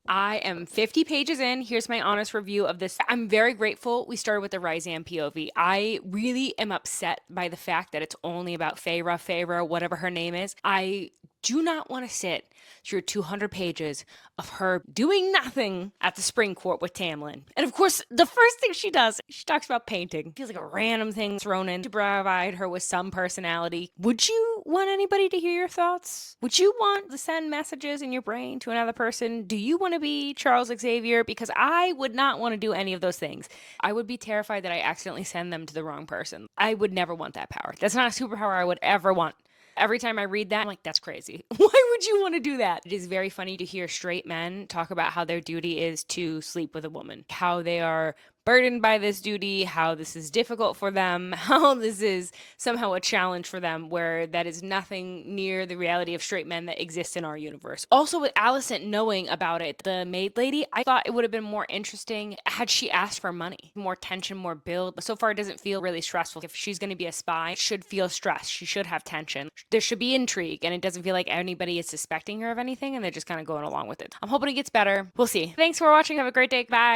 I am 50 pages in. Here's my honest review of this. I'm very grateful we started with the Rysam POV. I really am upset by the fact that it's only about Feyre, whatever her name is. I do not want to sit through 200 pages of her doing nothing at the spring court with Tamlin. And of course, the first thing she does, she talks about painting. Feels like a random thing thrown in to provide her with some personality. Would you want anybody to hear your thoughts? Would you want to send messages in your brain to another person? Do you want to be Charles Xavier? Because I would not want to do any of those things. I would be terrified that I accidentally send them to the wrong person. I would never want that power. That's not a superpower I would ever want. Every time I read that, I'm like, that's crazy. Why would you want to do that? It is very funny to hear straight men talk about how their duty is to sleep with a woman, how they are burdened by this duty, how this is difficult for them, how this is somehow a challenge for them, where that is nothing near the reality of straight men that exists in our universe. Also, with Alicent knowing about it, the maid lady, I thought it would have been more interesting had she asked for money. More tension, more build. So far, it doesn't feel really stressful. If she's going to be a spy, it should feel stressed. She should have tension. There should be intrigue, and it doesn't feel like anybody is suspecting her of anything, and they're just kind of going along with it. I'm hoping it gets better. We'll see. Thanks for watching. Have a great day. Bye.